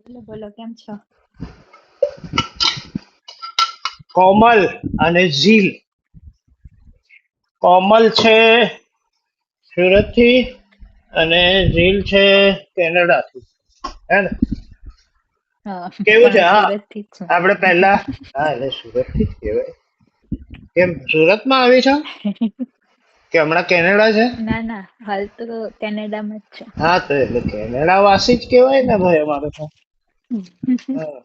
બોલો બોલો કેમ છો? કોમલ અને ઝીલ. કોમલ છે સુરતથી અને ઝીલ છે કેનેડાથી. હે ને? હા કેવું છે? પણ હા, સુરત થી જ છું. આપણે પહેલા હા એટલે સુરતથી જ કહેવાય. કેમ સુરતમાં આવી છો કે હમણાં કેનેડા છે? ના ના, હાલ તો કેનેડામાં જ છું. હા, તો એટલે કેનેડા વાસી જ કહેવાય ને ભાઈ અમારે તો. હા,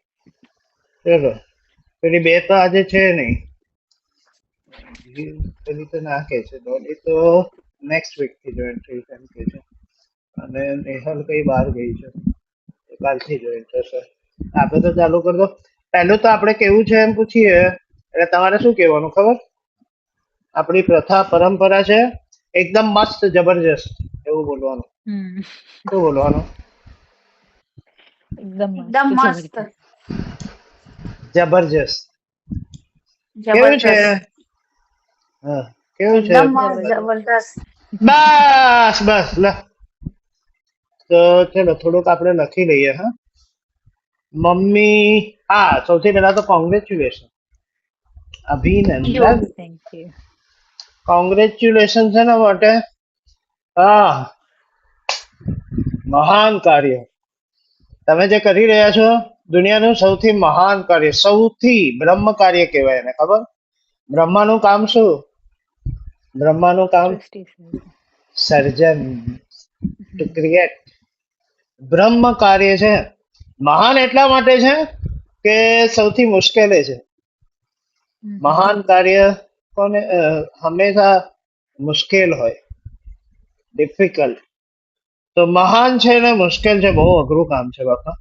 ચલો. પેલી બે તો આજે છે નહીં. પેલી તો ના કે છે, ડોલી તો નેક્સ્ટ વીક થી જોઈન થઈ એમ કે છે. અને નેહલ કઈ બહાર ગઈ છે, એ કાલથી જોઈન થશે. આપણે તો ચાલુ કરી દો. પહેલું તો આપણે કેવું છે એમ પૂછીએ, એટલે તમારે શું કહેવાનું ખબર? આપણી પ્રથા પરંપરા છે એકદમ મસ્ત જબરજસ્ત એવું બોલવાનું. હમ શું બોલવાનું? એકદમ એકદમ મસ્ત મસ્ત, જબરદસ્ત. જબરજસ્ત. કેવું છે? જબરદસ્ત, હા, કેવું છે? એકદમ મસ્ત, જબરદસ્ત. જબરદસ્ત. બસ બસ લે. તો ચલો થોડુંક આપણે લખી લઈએ. હા, મમ્મી. હા, સૌથી પહેલા તો કોંગ્રેચ્યુલેશન, યુ અભિનંદન. Thank you. કોંગ્રેચ્યુલેશન છે ને માટે. હા, મહાન કાર્ય તમે જે કરી રહ્યા છો. દુનિયાનું સૌથી મહાન કાર્ય, સૌથી બ્રહ્મ કાર્ય કહેવાય એને. ખબર? બ્રહ્માનું કામ શું? બ્રહ્માનું કામ સૃષ્ટિ સર્જન. સર્જન, ટુ ક્રિએટ. બ્રહ્મ કાર્ય છે મહાન એટલા માટે છે કે સૌથી મુશ્કેલ એ છે. મહાન કાર્ય કોને હંમેશા મુશ્કેલ હોય, ડિફિકલ્ટ. તો મહાન છે ને મુશ્કેલ છે, બહુ અઘરું કામ છે બાપા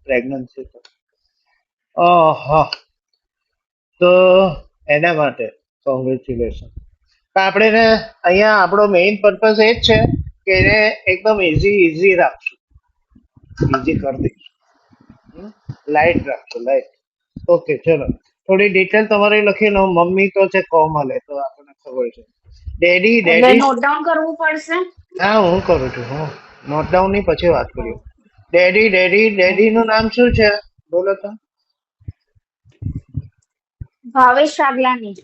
પ્રેગ્નન્સી તો. હા, તો એના માટે કોંગ્રેચ્યુલેશન. આપણે ને અહીંયા આપણો મેઇન પર્પઝ એ જ છે કે એને એકદમ ઇઝી રાખશું, ઇઝી કરી દઈશું, લાઈટ રાખશું, લાઈટ. ઓકે, ચલો. થોડી ડિટેલ તમારી લખી લો. મમ્મી તો છે કોમલ, એ તો આપણને ખબર છે. ડેડી એટલે ડેડી નોટ ડાઉન કરવું પડશે. હા, હું કરું છું. હું નોટ ડાઉન ની પછી વાત કરીએ. ડેડી નું નામ શું છે? બોલો તો. ભાવેશ શાગલાની.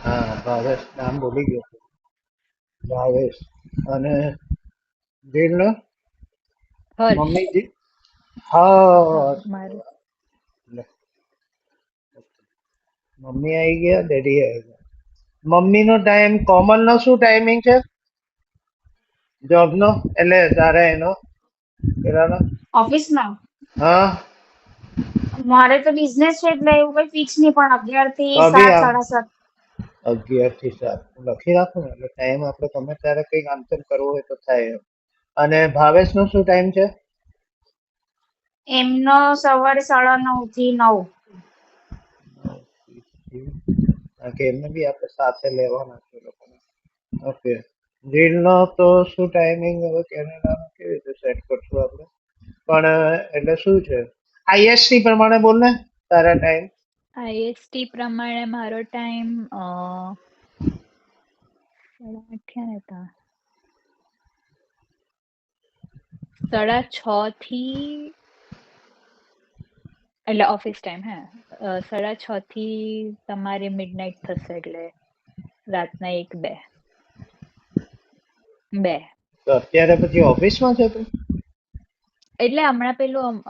હા, ભાવેશ નામ બોલી ગયો. ભાવેશ. અને ડીલ નો હર્ષ. મમ્મીજી. હા હા, મારું. લે. મમ્મી આવી ગયા, ડેડી આવી ગયા. મમ્મી નો ટાઈમ, કોમલ નો શું ટાઈમિંગ છે જોબ નો? એટલે તારે એનો પેલાનો. ઓફિસમાં હા, મારે તો બિઝનેસ છે એટલે એવું કઈ ફિક્સ નહીં, પણ 11 તો થી અભી 7, આપ 7:30. 11 થી 7 લખી રાખો ને, એટલે ટાઈમ આપણે ગમે ત્યારે કઈક આમ તેમ કરવું હોય તો થાય એમ. અને ભાવેશ નો શું ટાઈમ છે? એમનો સવારે 9:30 થી 9. કારણ કે એમને બી આપણે સાથે લેવાના છે લોકોને. ઓકે. રીલ નો તો શું ટાઈમિંગ હવે કેનેડાનો કેવી રીતે સેટ કરશું આપણે? પણ એટલે શું છે? આઈએસટી પ્રમાણે બોલ ને તારા ટાઈમ. આઈએસટી પ્રમાણે મારો ટાઈમ 8:30 ને તા 6:30 થી, એટલે ઓફિસ ટાઈમ. હે 6:30 થી તમારે મિડનાઈટ થશે, એટલે રાતના 1-2. તો અત્યારે પછી ઓફિસમાં છે તું? એટલે હમણાં પેલું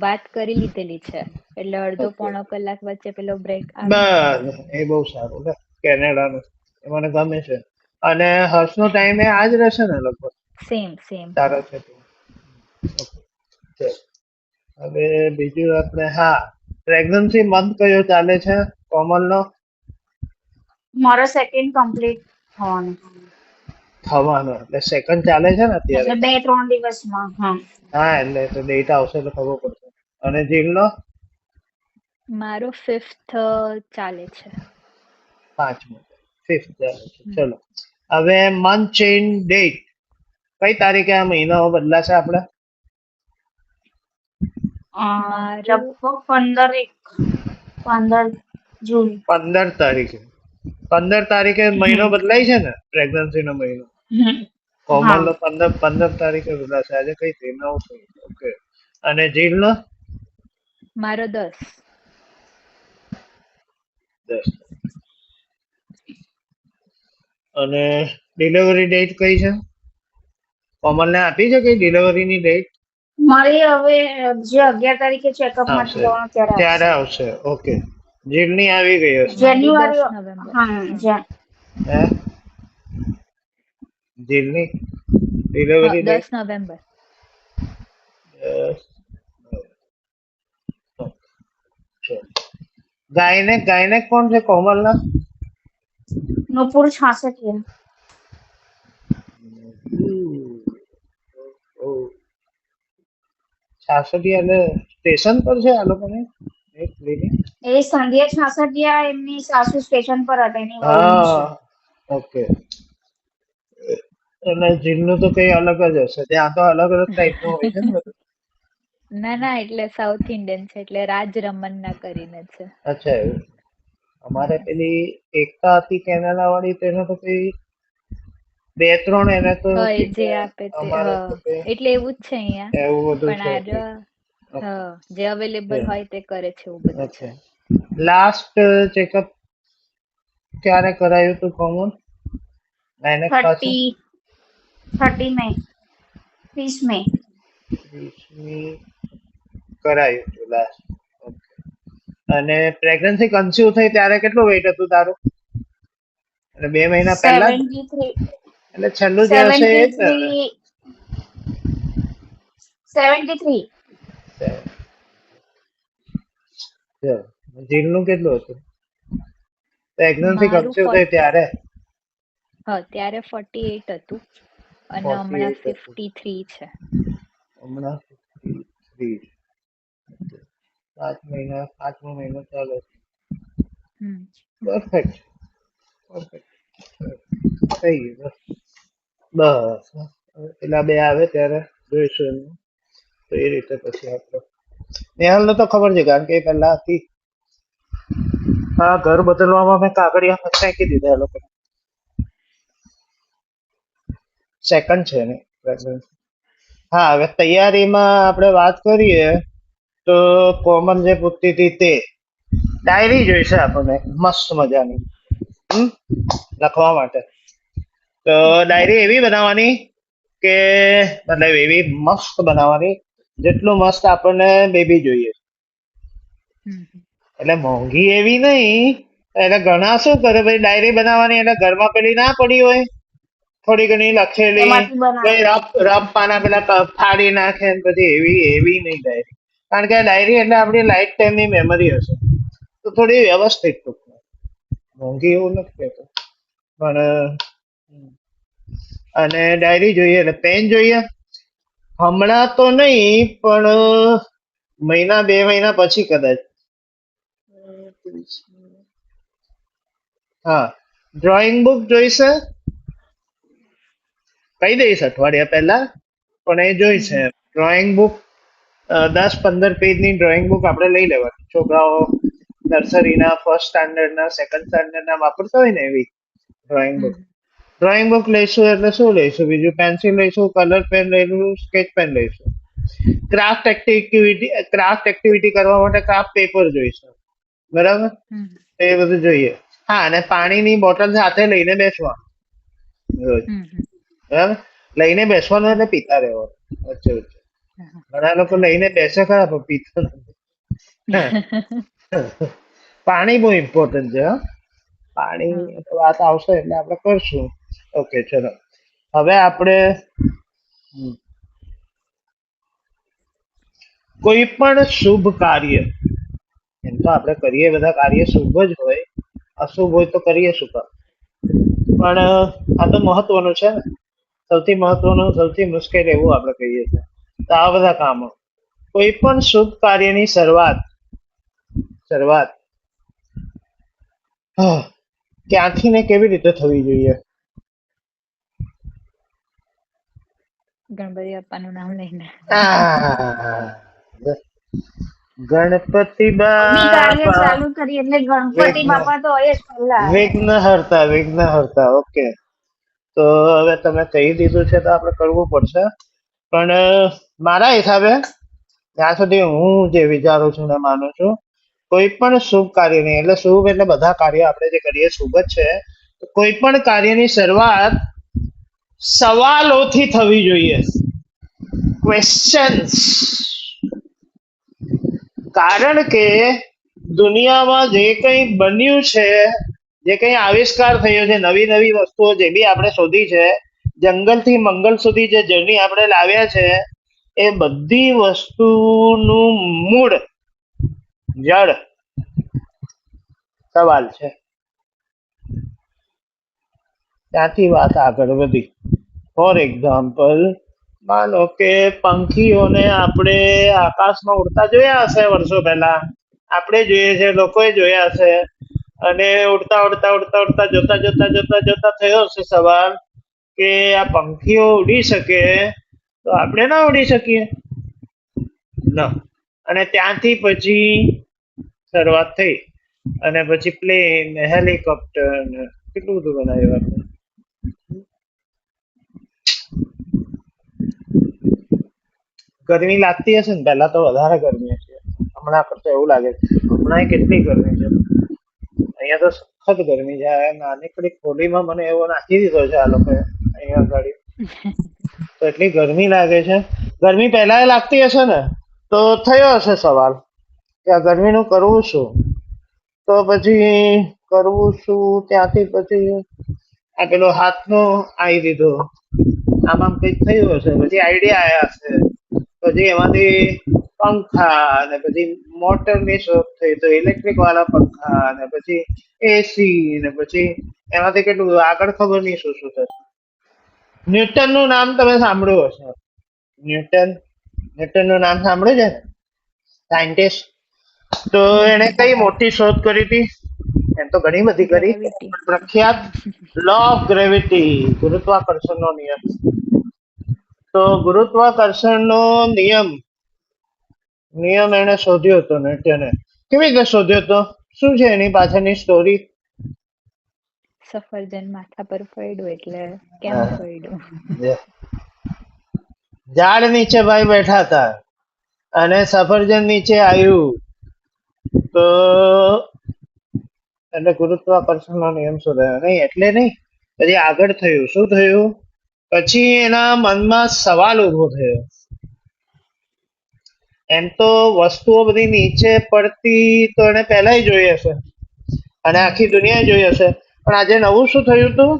વાત કરી લીધેલી છે, એટલે અડધો ઓકે, પોણો કલાક વચ્ચે પેલો બ્રેક આવે ને તો. બસ એ બહુ સારું છે કેનેડાનું. એ મને ગમે છે. અને હર્ષનો ટાઈમ એ આજ રહેશે ને લગભગ સેમ. તારો છે તો. ઓકે, ચલ. હવે બીજું આપણે હા, પ્રેગ્નન્સી મંથ કયો ચાલે છે કોમલનો? મારો સેકન્ડ કમ્પ્લીટ થવાનો, થવાનો એટલે સેકન્ડ ચાલે છે ને અત્યારે. એટલે 2-3 દિવસમાં. હા, હા, એટલે તો ડેટ આવશે તો ખબર પડશે. અને જીલનો મારો 5th ચાલે છે. 5મો, 5th ચાલે છે. ચલો. હવે મંથ ચેન્જ ડેટ કઈ તારીખે આ મહિનો બદલાશે આપણે? મારું લગભગ 15 જૂન. 15 તારીખે. 15 તારીખે મહિનો બદલાય છે ને, પ્રેગ્નન્સી નો મહિનો. હમ. કોમલ હા, નો 15 તારીખે બદલાશે. આજે કઈ થઈ 9 થઈ. ઓકે. અને જીલ નો મારો 10. 10. અને ડિલિવરી ડેટ કઈ છે? કોમલને આપી છે કઈ ડિલિવરીની ડેટ? મારી હવે જે 11 તારીખે ચેકઅપ માટે આવશે જવાનું ત્યારે ત્યારે આવશે. આવશે. ઓકે. જીલની આવી ગઈ હશે. મારી 10 જાન્યુઆરી, નવેમ્બર. હા, હે? જીલની હા, ડિલિવરી 10 ડેટ? નવેમ્બર. ગાયનેક કોણ છે કોમલના? નૂપુર 66. છાસઠિયા એટલે સ્ટેશન પર છે આ લોકોની એક ક્લિનિક? એ સંધ્યા 66 એમની સાસુ સ્ટેશન પર હતા, એની વહુનું છે. હા, ઓકે. અને જીલનું તો કઈ અલગ જ હશે. ત્યાં તો અલગ અલગ ટાઈપનું હોય છે ને બધું. ના ના, એટલે સાઉથ ઇન્ડિયન છે, એટલે રાજ રમન્ના કરીને છે. અચ્છા એવું. અમારે પેલી એકતા હતી કેનેડા વાળી, તેને તો કઈ 2-3 એને તો હા, એ ઠીક જે છે. આપે તે. અમારે તો કઈ એટલે એવું જ છે અહીંયા. એવું બધું પણ છે આ ઠીક. જે અવેલેબલ હોય તે કરે છે, એવું બધું છે. ઓકે. લાસ્ટ ચેકઅપ ક્યારે કરાયું તું કોમન? ગાયનેક પાસે 30 મે, 30 મે. 30મી કરાયું તું લાસ્ટ. ઓકે. અને પ્રેગ્નન્સી કન્સીવ થઈ ત્યારે કેટલું વેઇટ હતું તારું? એટલે 2 મહિના પહેલા જ? 73, એટલે છેલ્લું જે હશે એ જ ને? 73, 73. જીલનું કેટલું હતું પ્રેગ્નન્સી મારું કન્સીવ થઈ ત્યારે? ત્યારે 48 હતું અને હમણાં 48 હતું. 53 છે. હમણાં 53. 5મો મહિનો ચાલે. પરફેક્ટ. થઈ ગયું બસ. પેલા 2 આવે ત્યારે જોઈશું એમનું, તો એ રીતે પછી આપણે. નેહાલને તો ખબર છે કારણ કે એ પહેલા હતી. હા, ઘર બદલવામાં મેં કાગળિયા ફેંકી દીધા એ લોકો. સેકન્ડ છે ને પ્રેગ્નન્સી. હા, હવે તૈયારીમાં આપણે વાત કરીએ તો કોમન જે પૂછતી હતી તે ડાયરી જોઈશે આપણને મસ્ત મજાની લખવા માટે. તો ડાયરી એવી બનાવવાની કે મતલબ એવી મસ્ત બનાવવાની જેટલું મસ્ત આપણને બેબી જોઈએ. એટલે મોંઘી એવી નહીં. એટલે ઘણા શું કરે ભાઈ, ડાયરી બનાવવાની એટલે ઘરમાં પેલી ના પડી હોય થોડી ઘણી લખેલી, એમાંથી બનાવે. ભાઈ રફ પાના પેલા ફાડી નાખે ને પછી એવી નહીં ડાયરી. કારણ કે ડાયરી એટલે આપણી લાઈફ ટાઈમની મેમરી હશે, તો થોડી વ્યવસ્થિત ટૂંકમાં. મોંઘી એવું નથી કહેતો પણ. અને ડાયરી જોઈએ એટલે પેન જોઈએ. હમણાં તો નહીં પણ મહિના 2 મહિના પછી કદાચ. હા, ડ્રોઈંગ બુક જોઈશે. કહી દઈશ અઠવાડિયા પહેલા, પણ એ જોઈશે. ડ્રોઈંગ બુક 10-15 પેજની ડ્રોઈંગ બુક આપણે લઈ લેવાની. છોકરાઓ નર્સરીના, ફર્સ્ટ સ્ટાન્ડર્ડના, સેકન્ડ સ્ટાન્ડર્ડના વાપરતા હોય ને એવી ડ્રોઈંગ બુક. ડ્રોઈંગ બુક લઈશું એટલે શું લઈશું બીજું? પેન્સિલ લઈશું, કલર પેન લઈશું, સ્કેચ પેન લઈશું. ક્રાફ્ટ એક્ટિવિટી કરવા માટે ક્રાફ્ટ પેપર જોઈશે. બરાબર? એ બધું જોઈએ. હા, અને પાણીની બોટલ સાથે લઈને બેસવાનું રોજ. બરાબર? લઈને બેસવાનું એટલે પીતા રહેવાનું વચ્ચે વચ્ચે. ઘણા લોકો લઈને બેસે ખરા પણ પીતા નથી. પાણી બહુ ઇમ્પોર્ટન્ટ છે. પાણી વાત આવશે એટલે આપણે કરશું. ઓકે, ચલો. હવે આપણે કોઈ પણ શુભ કાર્ય, એમ તો આપણે કરીએ બધા કાર્ય શુભ જ હોય, અશુભ હોય તો કરીએ શું કામ? પણ આ તો મહત્વનું છે ને. સૌથી મહત્વનું, સૌથી મુશ્કેલ એવું આપણે કહીએ છીએ. તો આ બધા કામો, કોઈ પણ શુભ કાર્યની શરૂઆત ક્યાંથી ને કેવી રીતે થવી જોઈએ? ગણપતિ બાપાનું નામ લઈને. ગણપતિ બી કાર્ય બાપા ચાલુ કરી એટલે ગણપતિ વિઘ્ન બાપા તો હોય જ પહેલા. વિઘ્નહર્તા. ઓકે, તો હવે તમે કહી દીધું છે તો આપણે કરવું પડશે. પણ મારા હિસાબે ત્યાં સુધી હું જે વિચારું છું ને માનું છું, કોઈ પણ શુભ કાર્યની, એટલે શુભ એટલે બધા કાર્ય આપણે જે કરીએ શુભ જ છે, તો કોઈ પણ કાર્યની શરૂઆત સવાલોથી થવી જોઈએ, ક્વેશ્ચન્સ. કારણ કે દુનિયામાં જે કંઈ બન્યું છે, જે કંઈ આવિષ્કાર થયો છે, નવી નવી વસ્તુઓ જે બી આપણે શોધી છે, જંગલથી મંગલ સુધી જે જર્ની આપણે લાવ્યા છે, એ બધી વસ્તુનું મૂળ જડ સવાલ છે. ત્યાંથી વાત આગળ વધી. ફોર એક્ઝામ્પલ, માનો કે પંખીઓને આપણે આકાશમાં ઉડતા જોયા હશે વર્ષો પહેલા, આપણે જોઈએ છે, લોકોએ જોયા હશે, અને ઉડતા ઉડતા ઉડતા ઉડતા જોતા જોતા જોતા જોતા થયો હશે સવાલ કે આ પંખીઓ ઉડી શકે તો આપણે ના ઉડી શકીએ ના. અને ત્યાંથી પછી શરૂઆત થઈ, અને પછી પ્લેન, હેલિકોપ્ટર, કેટલું બધું બનાવ્યું આપણે. ગરમી લાગતી હશે ને, પહેલા તો વધારે ગરમી છે, હમણાં કરતા એવું લાગે છે. હમણાં કેટલી ગરમી છે અહીંયા, તો સખત ગરમી છે. નાનકડી ખોલીમાં મને એવો નાખી દીધો છે આ લોકોએ અહીંયા ગાડી, તો એટલી ગરમી લાગે છે. ગરમી પહેલા લાગતી હશે ને, તો થયો હશે સવાલ કે આ ગરમીનું કરવું શું, તો પછી કરવું શું, ત્યાંથી પછી આ પેલો હાથનો આવી દીધો, આમાં કંઈક થયું હશે, પછી આઈડિયા આવ્યા હશે, પછી એમાંથી પંખા, અને પછી મોટરની શોધ થઈ તો ઇલેક્ટ્રિક વાળા પંખા, અને પછી એસી, ને પછી એમાંથી કેટલું બધું આગળ ખબર નહીં શું શું થશે. ન્યૂટનનું નામ તમે સાંભળ્યું હશે. ન્યૂટનનું નામ સાંભળ્યું છે ને, સાયન્ટિસ્ટ. તો એને કઈ મોટી શોધ કરી હતી? એમ તો ઘણી બધી કરી, ગ્રેવિટી. પ્રખ્યાત લો ઓફ ગ્રેવિટી, ગુરુત્વાકર્ષણનો નિયમ. તો ગુરુત્વાકર્ષણનો નિયમ નિયમ એને શોધ્યો હતો ન્યૂટને. કેવી રીતે શોધ્યો હતો, શું છે એની પાછળની સ્ટોરી? સફરજન માથા પર પડ્યું એટલે કેમ પડ્યું? ઝાડ નીચે ભાઈ બેઠા હતા અને સફરજન નીચે આવ્યું, તો એટલે ગુરુત્વાકર્ષણનો નિયમ શોધાયો નહીં, એટલે નહીં. પછી આગળ થયું, શું થયું? પછી એના મનમાં સવાલ ઉભો થયો. એમ તો વસ્તુઓ બધી નીચે પડતી તો એને પહેલા જોઈ હશે, અને આખી દુનિયાએ જોઈ હશે, પણ આજે નવું શું થયું હતું?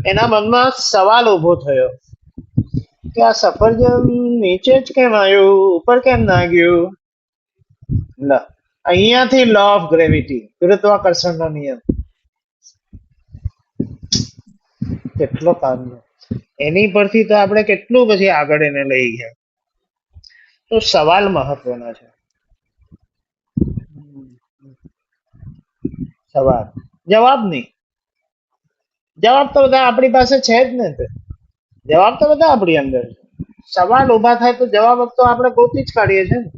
એના મનમાં સવાલ ઉભો થયો કે આ સફરજન નીચે જ કેમ આવ્યું, ઉપર કેમ ના ગયું? અહીંયાથી લો ઓફ ગ્રેવિટી, ગુરુત્વાકર્ષણનો નિયમ કેટલો કામનો, એની પરથી તો આપણે કેટલું પછી આગળ એને લઈ ગયા. તો સવાલ મહત્વના છે. સવાલ, જવાબ નહીં. જવાબ તો બધા આપણી પાસે છે જ ને, જવાબ તો બધા આપણી અંદર છે. સવાલ ઉભા થાય તો જવાબ તો આપણે ગોતી જ કાઢીએ છીએ ને.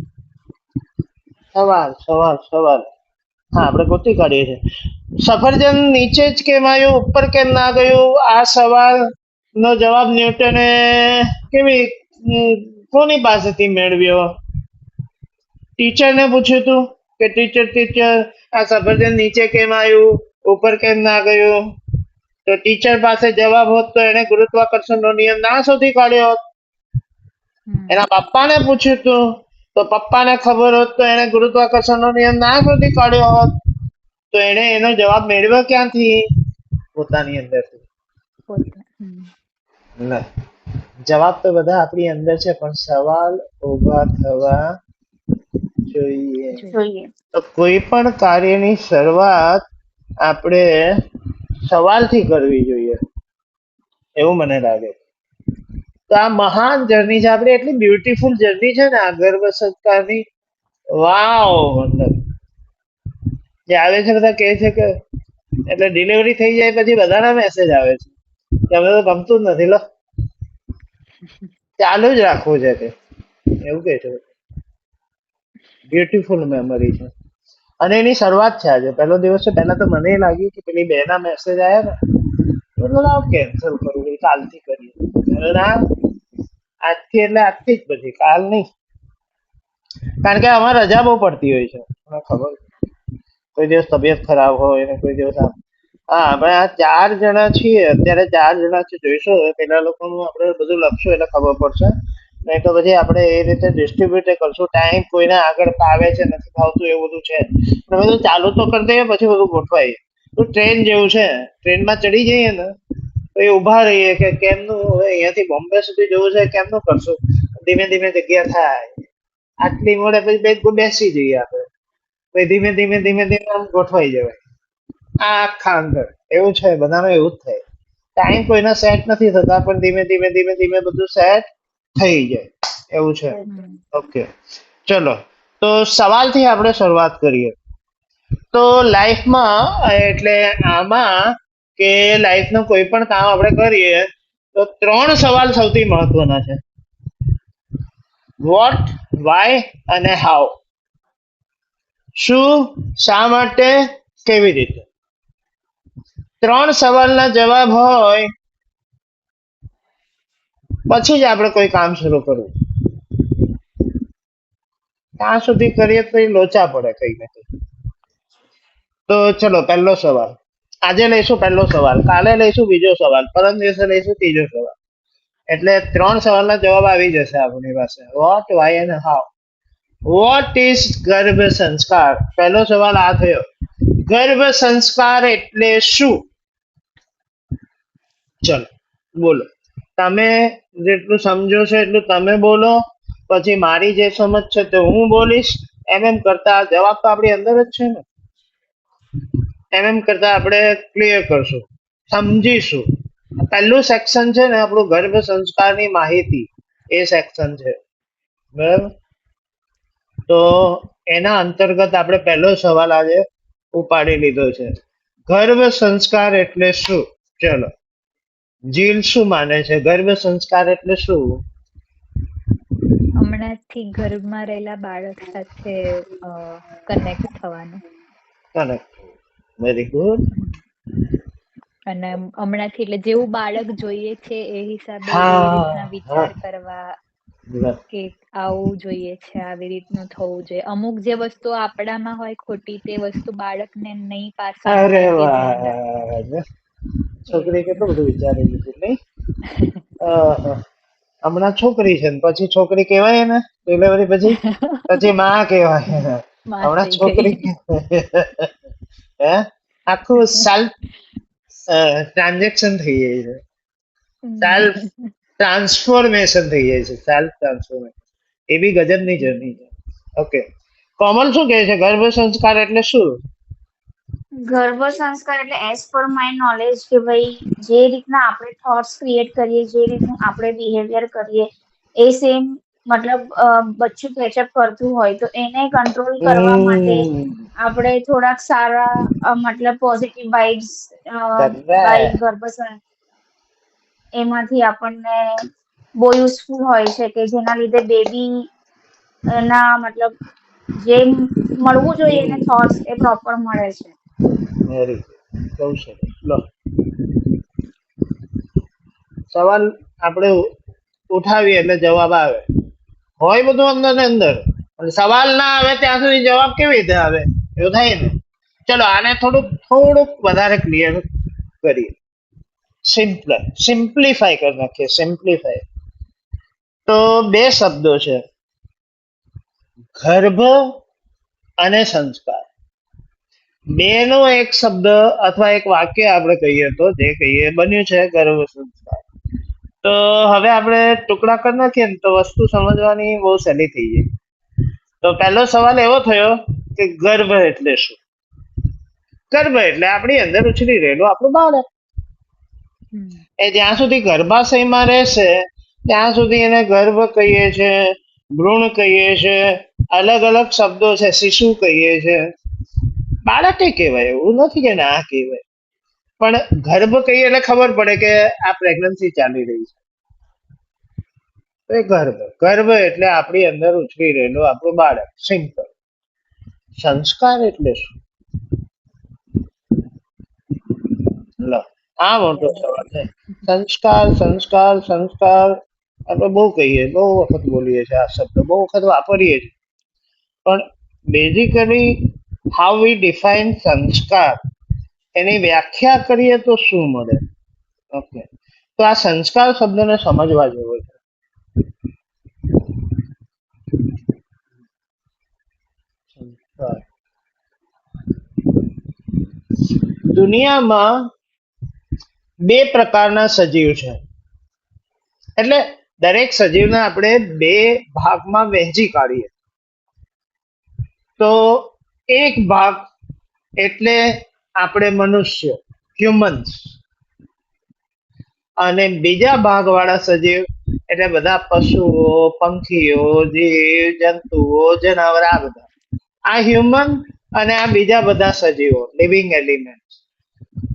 સવાલ સવાલ સવાલ, હા આપણે ગોતી કાઢીએ છીએ. સફરજન નીચે જ કેમ આવ્યું, ઉપર કેમ ના ગયું? આ સવાલ નો જવાબ ન્યૂટને કેવી કોની પાસેથી મેળવ્યો? ટીચરને પૂછ્યું હતું કે ટીચર આ સફરજન નીચે કેમ આવ્યું, ઉપર કેમ ના ગયું? તો ટીચર પાસે જવાબ હોત તો એને ગુરુત્વાકર્ષણનો નિયમ ના શોધી કાઢ્યો હોત. એના પપ્પાને પૂછ્યું હતું તો પપ્પાને ખબર હોત તો એને ગુરુત્વાકર્ષણનો નિયમ ના શોધી કાઢ્યો હોત. તો એને એનો જવાબ મેળવ્યો ક્યાંથી? પોતાની અંદરથી. ના, જવાબ તો બધા આપણી અંદર છે, પણ સવાલ ઉભા થવા જોઈએ. તો કોઈ પણ કાર્યની શરૂઆત આપણે સવાલથી કરવી જોઈએ, એવું મને લાગે. તો આ મહાન જર્ની છે આપણે, એટલી બ્યુટીફુલ જર્ની છે ને આ ગર્ભ સંસ્કારની. વાવ, મતલબ જે આવે છે બધા કહે છે કે, એટલે ડિલિવરી થઈ જાય પછી બધાના મેસેજ આવે છે કે અમને તો ગમતું જ નથી, લો ચાલુ જ રાખવું છે કે, એવું કહે છે. બ્યુટીફુલ મેમરી છે, અને એની શરૂઆત છે આજે. પહેલો દિવસ છે, પહેલા તો મને લાગ્યું કે પેલી બે ના મેસેજ આવ્યા ને, તો લાવ કેન્સલ કરું, કાલથી કરીએ. ના, આજથી એટલે આજથી જ, પછી કાલ નહીં. કારણ કે આમાં રજા બહુ પડતી હોય છે, મને ખબર. કોઈ દિવસ તબિયત ખરાબ હોય ને કોઈ દિવસ આમ. હા, આપણે આ 4 જણા છીએ અત્યારે, 4 જણા છે. જોઈશું હવે પેલા લોકોનું આપણે બધું લખશું એટલે ખબર પડશે. નહીં તો પછી આપણે એ રીતે ડિસ્ટ્રીબ્યુટ કરશું. ટાઈમ કોઈને આગળ ફાવે છે નથી ફાવતું એવું બધું છે. આપણે બધું ચાલુ તો કરી દઈએ પછી બધું ગોઠવાય. તો ટ્રેન જેવું છે, ટ્રેનમાં ચડી જઈએ ને તો એ ઉભા રહીએ કે કેમનું હવે અહીંયાથી બોમ્બે સુધી જવું છે, કેમનું કરશું. ધીમે ધીમે જગ્યા થાય, આટલી મળે પછી બેસી જઈએ આપણે. પછી ધીમે ધીમે ધીમે ધીમે આમ ગોઠવાઈ જવાય. આ આખા અંદર એવું છે, બધાનું એવું જ થાય. ટાઈમ કોઈના સેટ નથી થતા, પણ ધીમે ધીમે ધીમે ધીમે બધું સેટ થઈ જાય એવું છે. ઓકે, ચલો તો સવાલથી આપણે શરૂઆત કરીએ. તો લાઈફમાં એટલે આમાં કે લાઈફનું કોઈ પણ કામ આપણે કરીએ તો 3 સવાલ સૌથી મહત્વના છે. વોટ, વાય અને હાઉ. શું, શા માટે, કેવી રીતે. 3 સવાલના જવાબ હોય પછી જ આપણે કોઈ કામ શરૂ કરવું. ત્યાં સુધી કરીએ તો એ લોચા પડે કઈ ને કઈ. તો ચલો પહેલો સવાલ. આજે લઈશું પહેલો સવાલ, કાલે લઈશું બીજો સવાલ, પરમ દિવસે લઈશું ત્રીજો સવાલ. એટલે 3 સવાલના જવાબ આવી જશે આપણી પાસે. વોટ, વાય અને હાઉ. વોટ ઇઝ ગર્ભ સંસ્કાર? પહેલો સવાલ આ થયો. ગર્ભ સંસ્કાર એટલે શું? ચલો બોલો. તમે જેટલું સમજો છો એટલું તમે બોલો, પછી મારી જે સમજ છે તે હું બોલીશ. એમ કરતા જવાબ તો આપણી અંદર જ છે ને. એમ કરતા આપણે ક્લિયર કરશું, સમજીશું. પહેલું સેક્શન છે ને આપણું ગર્ભ સંસ્કારની માહિતી, એ સેક્શન છે, બરાબર. તો એના અંતર્ગત આપણે પહેલો સવાલ આજે ઉપાડી લીધો છે. ગર્ભ સંસ્કાર એટલે શું? ચલો, જીલ શું માને છે? ગર્ભ સંસ્કાર એટલે શું? હમણાંથી ગર્ભમાં રહેલા બાળક સાથે કનેક્ટ થવાનું. Correct, very good. અને હમણાંથી એટલે જેવું બાળક જોઈએ છે એ હિસાબે એવી હા રીતના હા, વિચાર કરવા કે આવું જોઈએ છે, આવી રીતનું થવું જોઈએ. અમુક જે વસ્તુ આપણામાં હોય ખોટી, તે વસ્તુ બાળકને નહીં પાસ ઓન અરે થાય, તે ધ્યાન રાખવું. વાહ, છોકરી કેટલું બધું વિચારી લીધું નહીં. હમણાં છોકરી છે ને પછી છોકરી કહેવાય ને ડિલિવરી પછી, પછી માં કહેવાય. માં હમણાં થઈ છોકરી ગઈ. હે, આખું સેલ્ફ ટ્રાન્ઝેક્શન થઈ જાય છે, સેલ્ફ ટ્રાન્સફોર્મેશન થઈ જાય છે, સેલ્ફ ટ્રાન્સફોર્મેશન. એ બી ગજબની જર્ની છે. ઓકે, કોમલ શું કહે છે? ગર્ભ સંસ્કાર એટલે શું? ગર્ભ સંસ્કાર એટલે એઝ પર માય નોલેજ કે ભાઈ જે રીતના આપણે થોટ્સ ક્રિએટ કરીએ, જે રીતનું આપણે બિહેવિયર કરીએ, એ સેમ મતલબ બચ્ચું કેચઅપ કરતું હોય તો એને કંટ્રોલ કરવા માટે આપણે થોડાક સારા મતલબ પોઝિટિવ વાઇબ્સ બાય Correct. ગર્ભ એમાંથી આપણને બહુ યુઝફુલ હોય છે કે જેના લીધે બેબી ના મતલબ જે મળવું જોઈએ એને થોટ્સ એ પ્રોપર મળે છે. વેરી બહુ સરસ. લો, સવાલ આપણે ઉઠાવીએ એટલે જવાબ આવે. હોય બધું અંદર ને અંદર, પણ સવાલ ના આવે ત્યાં સુધી જવાબ કેવી રીતે આવે? એવું થાય ને. ચલો આને થોડુંક થોડુંક વધારે ક્લિયર કરીએ, સિમ્પ્લિફાઈ કરી નાખીએ. સિમ્પ્લિફાઈ તો 2 શબ્દો છે, ગર્ભ અને સંસ્કાર. બેનો એક શબ્દ અથવા એક વાક્ય આપણે કહીએ તો જે કહીએ બન્યું છે ગર્ભ સંસ્કાર. તો હવે આપણે ટુકડા કરી નાખીએ ને તો વસ્તુ સમજવાની બહુ સહેલી થઈ જાય. તો પહેલો સવાલ એવો થયો કે ગર્ભ એટલે શું? ગર્ભ એટલે આપણી અંદર ઉછરી રહેલું આપણું બાળક. એ જ્યાં સુધી ગર્ભાશયમાં રહેશે ત્યાં સુધી એને ગર્ભ કહીએ છે, ભ્રૂણ કહીએ છે, અલગ અલગ શબ્દો છે, શિશુ કહીએ છે, બાળક કહેવાય. એવું નથી કે ના કહેવાય, પણ ગર્ભ કહીએ એટલે ખબર પડે કે આ પ્રેગ્નન્સી ચાલી રહી છે. તો એ ગર્ભ, ગર્ભ એટલે આપણી અંદર ઉછરી રહેલું આપણું બાળક. સિમ્પલ. સંસ્કાર એટલે શું? લો, આ મોટો સવાલ છે. સંસ્કાર, સંસ્કાર, સંસ્કાર આપણે બહુ કહીએ, બહુ વખત બોલીએ છીએ, આ શબ્દ બહુ વખત વાપરીએ છીએ. પણ બેઝિકલી હાઉ વી ડિફાઇન સંસ્કાર એની વ્યાખ્યા કરીએ તો શું મળે? ઓકે, તો આ સંસ્કાર શબ્દને સમજવા જેવો છે. સંસ્કાર. દુનિયામાં બે પ્રકારના સજીવ છે, એટલે દરેક સજીવને આપણે બે ભાગમાં વહેંચી કાઢીએ તો એક ભાગ એટલે આપણે મનુષ્ય હ્યુમન્સ, અને બીજા ભાગવાળા સજીવ એટલે બધા પશુઓ, પંખીઓ, જીવ જંતુઓ, જનાવર, આ બધા. આ હ્યુમન અને આ બીજા બધા સજીવો, લિવિંગ એલિમેન્ટ.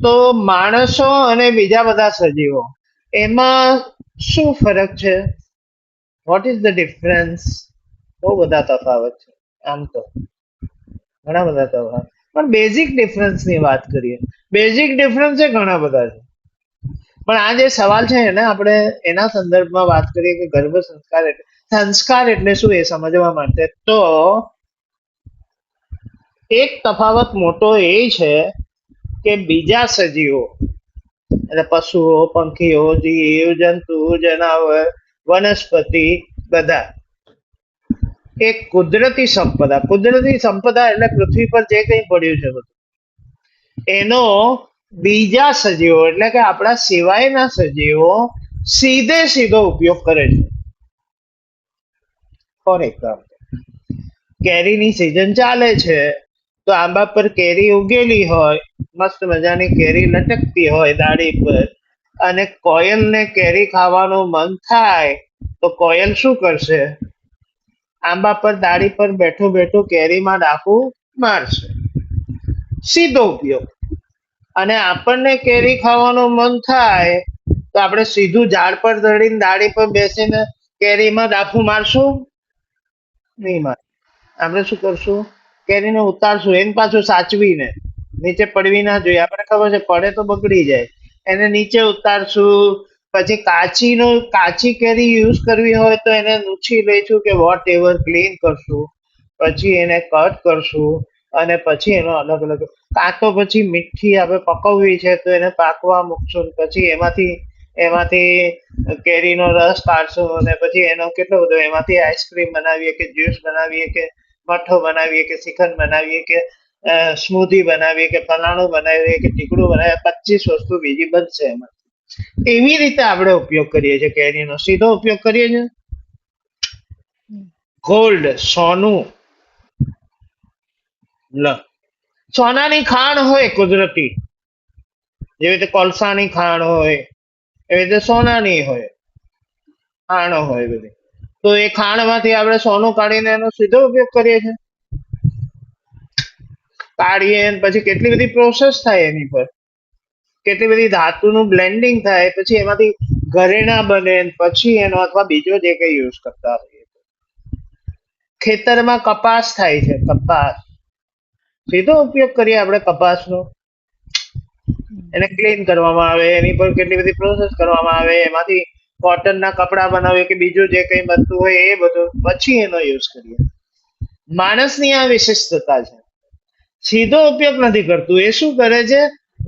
તો માણસો અને બીજા બધા સજીવો એમાં શું ફરક છે? What is the difference? બહુ બધા તફાવત છે, આમ તો ઘણા બધા તફાવત, પણ બેઝિક ડિફરન્સ ની વાત કરીએ, બેઝિક ડિફરન્સ એ ઘણા બધા છે. પણ આ જે સવાલ છે એને આપણે એના સંદર્ભમાં વાત કરીએ કે ગર્ભ સંસ્કાર એટલે શું એ સમજવા માટે. તો એક તફાવત મોટો એ છે કે બીજા સજીવો એટલે પશુઓ, પંખીઓ, જીવ જંતુ, જનાવર, વનસ્પતિ બધા એક કુદરતી સંપદા એટલે પૃથ્વી પર જે કંઈ પડ્યું છે બધું, એનો બીજા સજીવો એટલે કે આપણા સિવાયના સજીવો સીધો ઉપયોગ કરે છે. ફોર એક્ઝામ્પલ, કેરીની સિઝન ચાલે છે તો આંબા પર કેરી ઉગેલી હોય, મસ્ત મજાની કેરી લટકતી હોય ડાળી પર, અને કોયલને કેરી ખાવાનું મન થાય તો કોયલ શું કરશે? આંબા પર ડાળી પર બેઠો બેઠો કેરીમાં ડાકું મારશે, સીધો ઉપયોગ. અને આપણને કેરી ખાવાનું મન થાય તો આપણે સીધું ઝાડ પર ચડીને ડાળી પર બેસીને કેરીમાં ડાકું મારશું નહીં માર. આપણે શું કરશું? કેરીને ઉતારશું, એને પાછું સાચવીને, નીચે પડવી ના જોઈએ, આપણે ખબર છે પડે તો બગડી જાય, એને નીચે ઉતારશું. પછી કાચી કેરી યુઝ કરવી હોય તો એને લૂછી લઈશું કે વોટ એવર, ક્લીન કરશું, પછી એને કટ કરશું, અને પછી એનો અલગ અલગ, કાં તો પછી મીઠી આપણે પકવવી છે તો એને પાકવા મૂકશું, પછી એમાંથી કેરીનો રસ કાઢશું, અને પછી એનો કેટલો બધો એમાંથી આઈસ્ક્રીમ બનાવીએ કે જ્યુસ બનાવીએ કે મઠો બનાવીએ કે શ્રીખંડ બનાવીએ કે સ્મૂધી બનાવીએ કે ફલાણું બનાવીએ કે ટીકડું બનાવીએ, 25 વસ્તુ બીજી બનશે એમાં. એવી રીતે આપણે ઉપયોગ કરીએ છીએ કેરીનો, સીધો ઉપયોગ કરીએ છીએ. ગોલ્ડ, સોનું, સોનાની ખાણ હોય કુદરતી, જેવી રીતે કોલસાની ખાણ હોય એવી રીતે સોનાની હોય ખાણો હોય બધી, તો એ ખાણમાંથી આપણે સોનું કાઢીને એનો સીધો ઉપયોગ કરીએ છીએ. કાઢીએ પછી કેટલી બધી પ્રોસેસ થાય એની પર, કેટલી બધી ધાતુનું બ્લેન્ડિંગ થાય, પછી એમાંથી ઘરેણા બને, પછી એનો અથવા બીજો જે કંઈ યુઝ કરતા હોઈએ. ખેતરમાં કપાસ થાય છે, કપાસ સીધો ઉપયોગ કરીએ આપણે કપાસનો, એને ક્લીન કરવામાં આવે, એની પર કેટલી બધી પ્રોસેસ કરવામાં આવે, એમાંથી કોટનના કપડા બનાવીએ કે બીજું જે કંઈ બનતું હોય એ બધું, પછી એનો યુઝ કરીએ. માણસની આ વિશિષ્ટતા છે, સીધો ઉપયોગ નથી કરતું. એ શું કરે છે?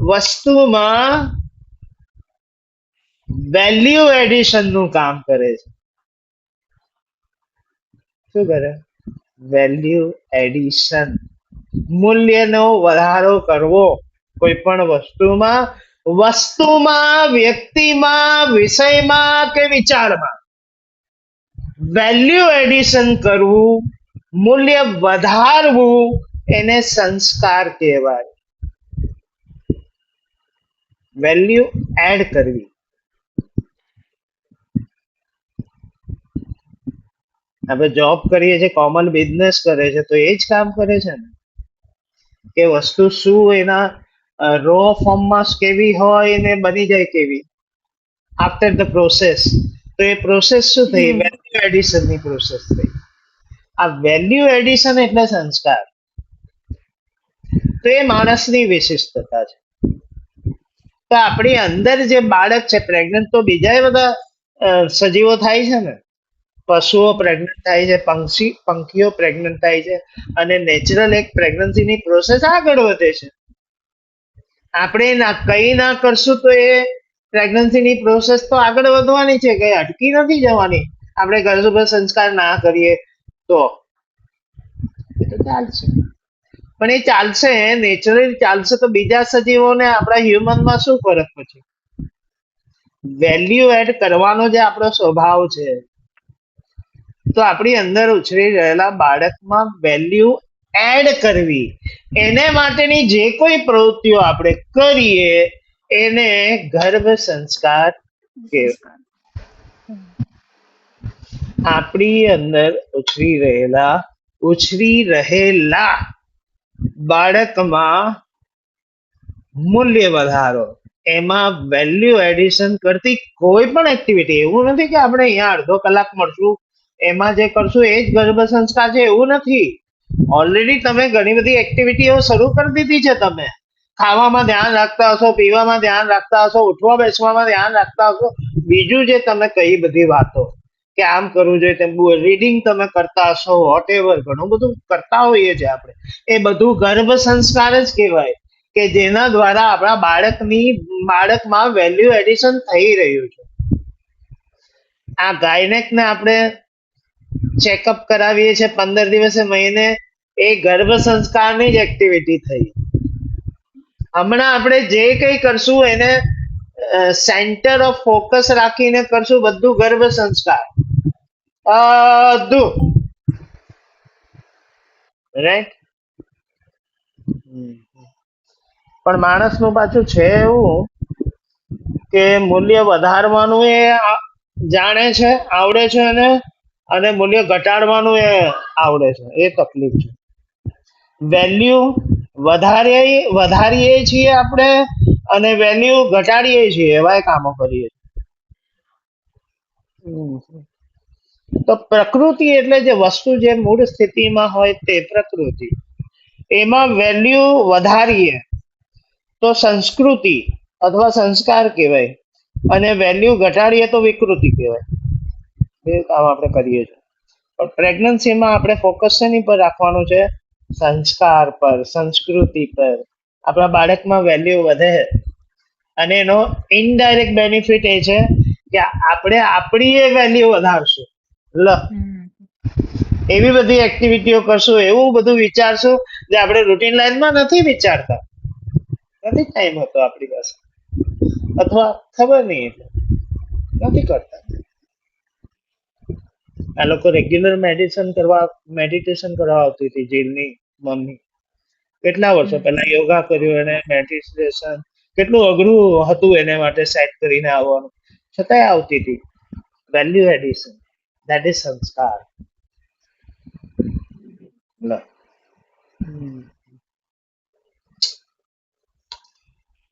વસ્તુમાં વેલ્યુ એડિશન નું કામ કરે છે. શું કરે? વેલ્યુ એડિશન, મૂલ્યનો વધારો કરવો કોઈ પણ વસ્તુમાં, વ્યક્તિમાં, વિષયમાં કે વિચારમાં વેલ્યુ એડિશન કરવું, મૂલ્ય વધારવું, એને સંસ્કાર કહેવાય. વેલ્યુ એડ કરવી. આપણે જોબ કરીએ છીએ, કોમન બિઝનેસ કરે છે તો એ જ કામ કરે છે ને, કે વસ્તુ શું એના રો ફોર્મમાં કેવી હોય ને બની જાય કેવી આફ્ટર ધ પ્રોસેસ. તો એ પ્રોસેસ શું થઈ? વેલ્યુ એડિશન ની પ્રોસેસ થઈ. આ વેલ્યુ એડિશન એટલે સંસ્કાર. તો એ માણસની વિશિષ્ટતા છે. તો આપણી અંદર જે બાળક છે, પ્રેગ્નન્ટ તો બીજા બધા સજીવો થાય છે ને, પશુઓ પ્રેગ્નન્ટ થાય છે, પંખીઓ પ્રેગ્નન્ટ થાય છે, અને નેચરલ એક પ્રેગ્નન્સીની પ્રોસેસ આગળ વધે છે. આપણે કઈ ના કરશું તો એ પ્રેગ્નન્સીની પ્રોસેસ તો આગળ વધવાની છે, કઈ અટકી નથી જવાની. આપણે ગર્ભ સંસ્કાર ના કરીએ તો એ તો ચાલશે, પણ એ ચાલશે, નેચરલી ચાલશે તો બીજા સજીવોને આપણા હ્યુમનમાં શું ફરક પછી? વેલ્યુ એડ કરવાનો જે આપણો સ્વભાવ છે, તો આપણી અંદર ઉછરી રહેલા બાળકમાં વેલ્યુ એડ કરવી, એને માટેની જે કોઈ પ્રવૃત્તિઓ આપણે કરીએ એને ગર્ભ સંસ્કાર કહેવાય. સંસ્કાર. આપણી અંદર ઉછરી રહેલા બાળકમાં મૂલ્ય વધારો, એમાં વેલ્યુ એડિશન કરતી કોઈ પણ એક્ટિવિટી, એવું નથી કે આપણે અહીંયા અડધો કલાક મળશું એમાં જે કરશું એ જ ગર્ભ સંસ્કાર છે, એવું નથી. ઓલરેડી તમે ઘણી બધી એક્ટિવિટીઓ શરૂ કરી દીધી છે. તમે ખાવામાં ધ્યાન રાખતા હશો, પીવામાં ધ્યાન રાખતા હશો, ઉઠવા બેસવામાં ધ્યાન રાખતા હશો, બીજું જે તમે કહી બધી વાતો કે આમ કરવું જોઈએ, તેમ રીડિંગ તમે કરતા હશો, વોટ એવર ઘણું બધું કરતા હોઈએ છીએ આપણે, એ બધું ગર્ભ સંસ્કાર જ કહેવાય કે જેના દ્વારા આપણા બાળકમાં વેલ્યુ એડિશન થઈ રહ્યું છે. આ ગાયનેકને આપણે ચેકઅપ કરાવીએ છીએ 15 દિવસે મહિને, એ ગર્ભ સંસ્કારની જ એક્ટિવિટી થઈ. હમણાં આપણે જે કંઈ કરશું એને સેન્ટર ઓફ ફોકસ રાખીને કરશું, બધું ગર્ભ સંસ્કાર, બધું, રાઈટ. પણ માણસનું પાછું છે એવું કે મૂલ્ય વધારવાનું એ જાણે છે, આવડે છે, અને મૂલ્ય ઘટાડવાનું એ આવડે છે. એ તકલીફ છે. વેલ્યુ વધારીએ છીએ આપણે અને વેલ્યુ ઘટાડીએ છીએ, એવા કામો કરીએ છીએ. તો પ્રકૃતિ એટલે જે વસ્તુ જે મૂળ સ્થિતિમાં હોય તે પ્રકૃતિ, એમાં વેલ્યુ વધારીએ તો સંસ્કૃતિ અથવા સંસ્કાર કહેવાય, અને વેલ્યુ ઘટાડીએ તો વિકૃતિ કહેવાય. એ કામ આપણે કરીએ છીએ. પણ પ્રેગ્નન્સીમાં આપણે ફોકસ શેની પર રાખવાનું છે? સંસ્કાર પર, સંસ્કૃતિ પર. આપણા બાળકમાં વેલ્યુ વધે, અને એનો ઇનડાયરેક્ટ બેનિફિટ એ છે કે આપણે આપણી એ વેલ્યુ વધારશું. એવી બધી એક્ટિવિટીઓ કરશું, એવું બધું વિચારશું જે આપણે રૂટીન લાઈફમાં નથી વિચારતા, નથી ટાઈમ હતો આપણી પાસે, અથવા ખબર નહીં નથી કરતા. આ લોકો રેગ્યુલર મેડિટેશન કરવા આવતી હતી જેલની મમ્મી, કેટલા વર્ષો પહેલા યોગા કર્યું એને, મેડિટેશન કેટલું અઘરું હતું એને માટે સેટ કરીને આવવાનું, છતાંય આવતી હતી. વેલ્યુ એડિશન, ધેટ ઇઝ સંસ્કાર.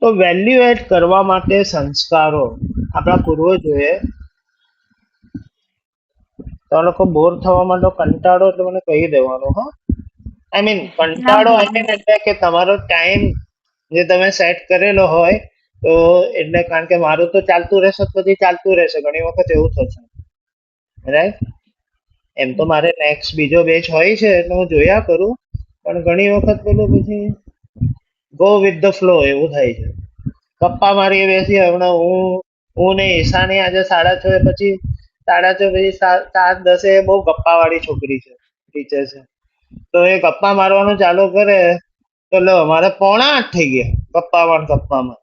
તો વેલ્યુ એડ કરવા માટે સંસ્કારો આપણા પૂર્વજોએ, તો લોકો બોર થવા માંડો, કંટાળો એટલે મને કહી દેવાનું. હા, આઈ મીન કંટાળો એટલે કે તમારો ટાઈમ જે તમે સેટ કરેલો હોય, તો એટલે કારણ કે મારું તો ચાલતું રહેશે, પછી ચાલતું રહેશે, ઘણી વખત એવું થશે, રાઈટ. એમ તો મારે નેક્સ્ટ બીજો બેચ હોય છે એટલે હું જોયા કરું, પણ ઘણી વખત પેલું પછી ગો વિથ ધ ફ્લો એવું થાય છે. ગપ્પા મારી બેસી, હમણાં હું ને ઈશાની આજે 6:30 પછી 7:30 બહુ ગપ્પા વાળી છોકરી છે, ટીચર છે, તો એ ગપ્પા મારવાનું ચાલુ કરે તો લો મારે 7:45 થઈ ગયા ગપ્પામાં.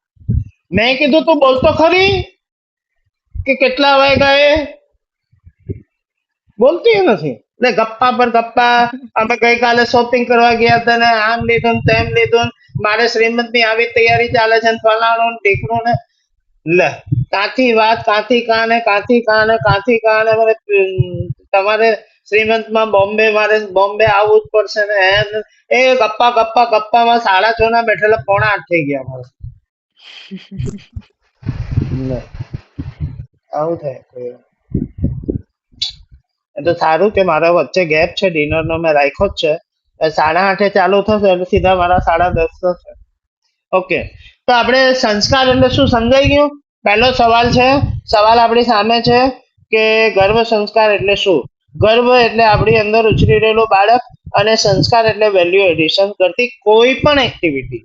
મેં કીધું તું બોલતો ખરી કે કેટલા વાગ્યા એ, બોલતી નથી. એટલે ગપ્પા પર ગપ્પા. અમે ગઈકાલે શોપિંગ કરવા ગયા હતા ને આમ લીધું ને તેમ લીધું, મારે શ્રીમંતની આવી તૈયારી ચાલે છે ને ફલાણું ને ઢીકણું ને, લે કાંથી વાત, કાંથી કાને, મને તમારે શ્રીમંતમાં બોમ્બે, મારે બોમ્બે આવવું જ પડશે ને, એ ગપ્પામાં 6:30 ના બેઠેલા 7:45 થઈ ગયા મારે. આવું થાય. એ તો સારું કે મારા વચ્ચે ગેપ છે, ડિનર નો મેં રાખ્યો જ છે, 8:30 ચાલુ થશે એટલે સીધા મારા 10:30 થશે. ઓકે, તો આપણે સંસ્કાર એટલે શું સમજાઈ ગયું? પહેલો સવાલ આપણી સામે છે કે ગર્ભ સંસ્કાર એટલે શું. ગર્ભ એટલે આપણી અંદર ઉછરી રહેલું બાળક, અને સંસ્કાર એટલે વેલ્યુ એડિશન કરતી કોઈ પણ એક્ટિવિટી,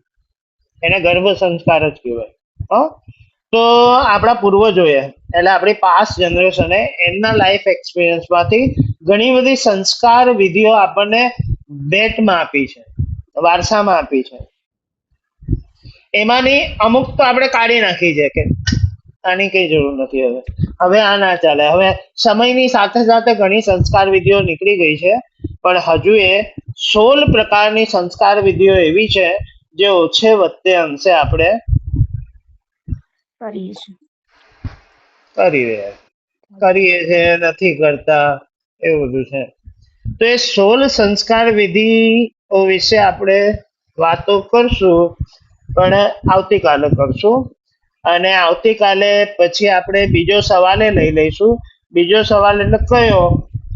એને ગર્ભ સંસ્કાર જ કહેવાય. તો આપણા પૂર્વજોએ એટલે આપણી પાસ્ટ જનરેશને એમના લાઈફ એક્સપિરિયન્સમાંથી ઘણી બધી સંસ્કાર વિધિઓ આપણને ભેટમાં આપી છે, વારસામાં આપી છે. એમાંની અમુક તો આપણે કાઢી નાખી છે કે આની કઈ જરૂર નથી, હવે આ ના ચાલે. હવે સમયની સાથે સાથે ઘણી સંસ્કાર વિધિઓ નીકળી ગઈ છે, પણ હજુ એ 16 પ્રકારની સંસ્કાર વિધિઓ એવી છે જે ઓછે વત્તે અંશે આપણે કરીએ છે, નથી કરતા, એવું બધું છે. તો એ 16 સંસ્કાર વિધિ વિશે આપણે વાતો કરશું, પણ આવતીકાલે કરશું. અને આવતીકાલે પછી આપણે બીજો સવાલ લઈ લઈશું. બીજો સવાલ એટલે કયો?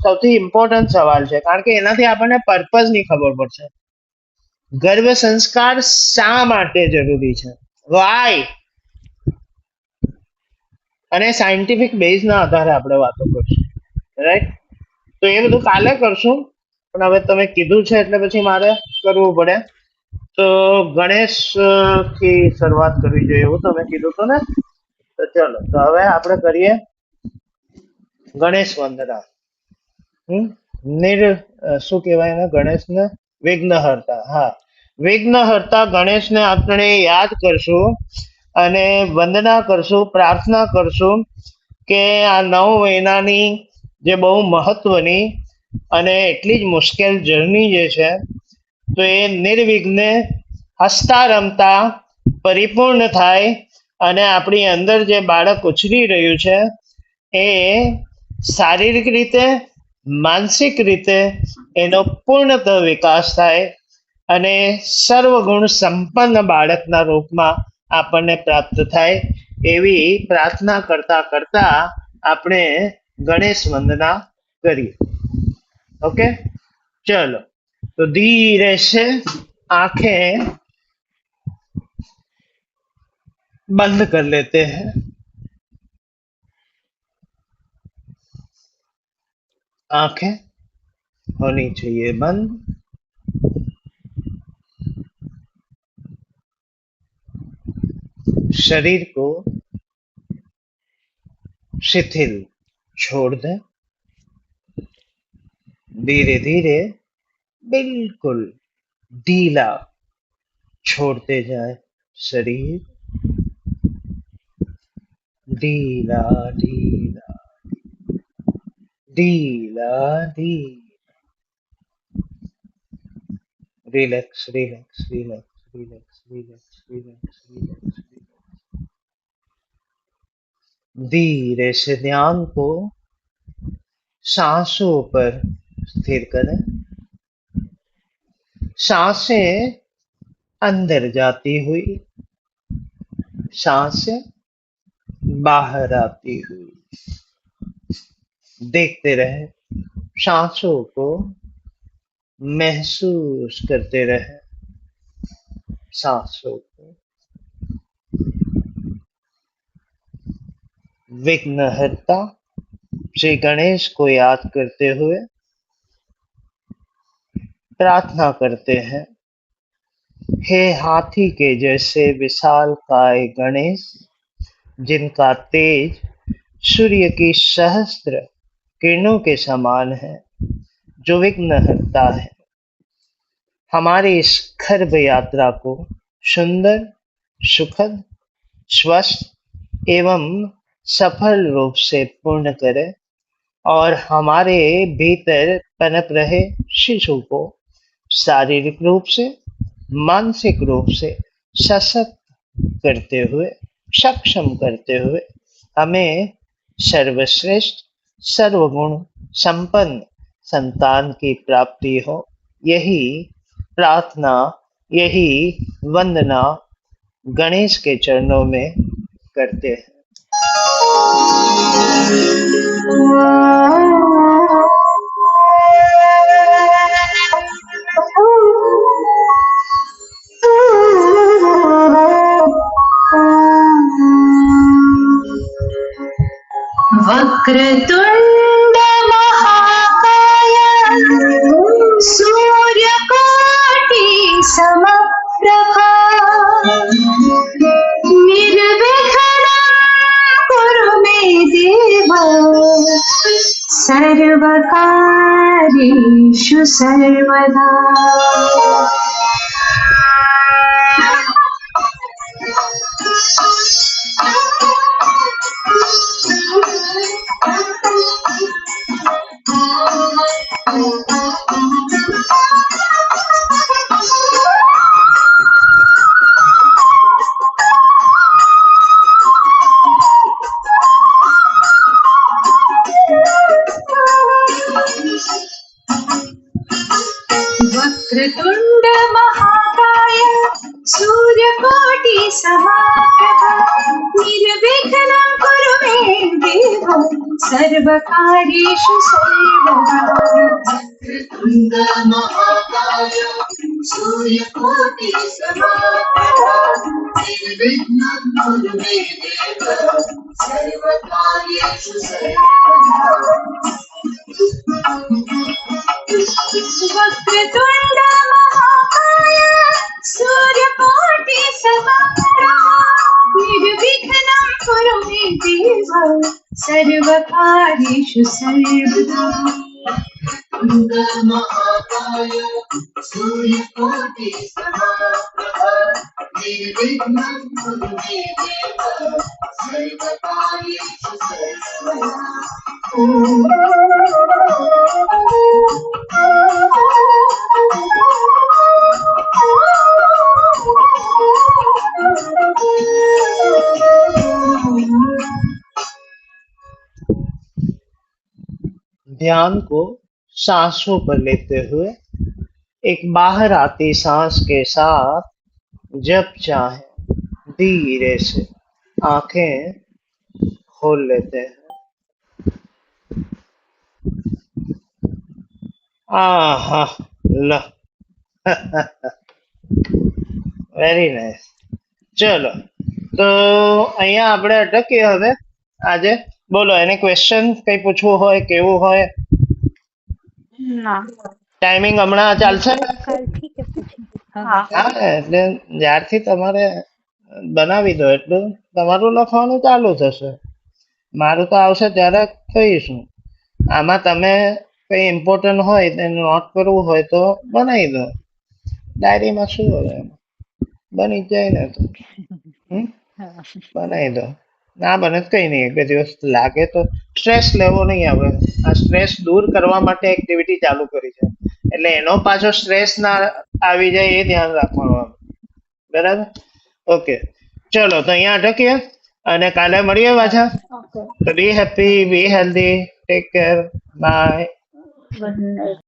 સૌથી ઇમ્પોર્ટન્ટ સવાલ છે, કારણ કે એનાથી આપણને પર્પઝ ની ખબર પડશે. ગર્ભ સંસ્કાર શા માટે જરૂરી છે, વાય, અને સાયન્ટિફિક બેઝ ના આધારે આપણે વાતો કરશું. રાઈટ? તો એ બધું કાલે કરશું, પણ હવે તમે કીધું છે એટલે પછી મારે કરવું પડે. તો ગણેશ થી શરૂઆત કરવી જોઈએ એવું તમે કીધું હતું ને, તો ચલો, તો હવે આપણે કરીએ ગણેશ વંદના. શું કહેવાય ને ગણેશને? વિઘ્નહર્તા. હા, વિઘ્નહર્તા ગણેશને આપણે યાદ કરશું અને વંદના કરશું, પ્રાર્થના કરશું કે આ 9 મહિનાની જે બહુ મહત્વની અને એટલી જ મુશ્કેલ જર્ની જે છે, તો એ નિર્વિઘ્ને હસતા રમતા પરિપૂર્ણ થાય, અને આપણી અંદર જે બાળક ઉછરી રહ્યું છે એ શારીરિક રીતે, માનસિક રીતે એનો પૂર્ણતઃ વિકાસ થાય, અને સર્વગુણ સંપન્ન બાળકના રૂપમાં આપણને પ્રાપ્ત થાય, એવી પ્રાર્થના કરતા કરતા આપણે ગણેશ વંદના કરીએ. ओके, चलो, तो धीरे से आंखें बंद कर लेते हैं. आंखें होनी चाहिए बंद. शरीर को शिथिल छोड़ दें. धीरे धीरे बिल्कुल ढीला छोड़ते जाए शरीर. ढीला ढीला ढीला ढीला. Relax relax relax relax relax relax relax. धीरे से ध्यान को सांसों पर स्थिर करें. सांसें अंदर जाती हुई, सांसें बाहर आती हुई. देखते रहे, सांसों को महसूस करते रहे, सांसों को. विघ्नहर्ता श्री गणेश को याद करते हुए प्रार्थना करते हैं, हे हाथी के जैसे विशालकाय गणेश, जिनका तेज सूर्य की सहस्त्र किरणों के समान है, जो विघ्नहर्ता है, हमारी इस गर्भ यात्रा को सुंदर, सुखद, स्वस्थ एवं सफल रूप से पूर्ण करे, और हमारे भीतर पनप रहे शिशु को शारीरिक रूप से, मानसिक रूप से सशक्त करते हुए, सक्षम करते हुए हमें सर्वश्रेष्ठ, सर्वगुण संपन्न संतान की प्राप्ति हो. यही प्रार्थना, यही वंदना गणेश के चरणों में करते हैं. वक्रतुंड वक्रतुण्ड महाकाय सूर्यकोटि समप्रभा निर्विघ्नं कुरु मे देव सर्वकार्येषु सर्वदा। वक्रतुण्ड महाकाय सूर्यकोटि समप्रभा निर्विघ्नं कुरु मे देव सर्वकार्येषु सर्वदा। वक्रतुण्ड महाकाय सूर्यकोटि समप्रभा निर्विघ्नं कुरु मे देव सर्वकार्येषु सर्वदा। वक्रतुण्ड महाकाय सूर्यकोटि समप्रभा निर्विघ्नं कुरु मे देव सर्वकार्येषु सर्वदा। वक्रतुण्ड महाकाय सूर्यकोटि समप्रभा निर्विघ्नं कुरु मे देव सर्वकार्येषु सर्वदा। ध्यान को सांसों पर लेते हुए एक बाहर आती सांस के साथ जब चाहे धीरे से आंखें खोल लेते हैं। आहा लो વેરી નાઇસ. ચલો તો અહીંયા આપણે અટકીએ હવે આજે. બોલો એને ક્વેશ્ચન કઈ પૂછવું હોય કેવું હોય? ના ટાઈમિંગ હમણાં ચાલશે ને? કાલથી કે પછી? હા હા એટલે જ્યારથી તમારે બનાવી દો એટલું તમારું લખવાનું ચાલુ થશે. મારું તો આવશે ત્યારે કહીશું. આમાં તમે કઈ ઇમ્પોર્ટન્ટ હોય તેને નોટ કરવું હોય તો બનાવી દો. ડાયરીમાં શું હોય એમાં બની જ જાય ને તો હા. બનાવી દો. ના બને તો કઈ નહીં. એક બે દિવસ લાગે તો સ્ટ્રેસ લેવો નહીં. આપણે આ સ્ટ્રેસ દૂર કરવા માટે એક્ટિવિટી ચાલુ કરી છે એટલે એનો પાછો સ્ટ્રેસ ના આવી જાય એ ધ્યાન રાખવાનું. બરાબર? ઓકે ચલો તો અહીંયા અટકીએ અને કાલે મળીએ પાછા. Okay be happy, be healthy, take care, bye. Good night.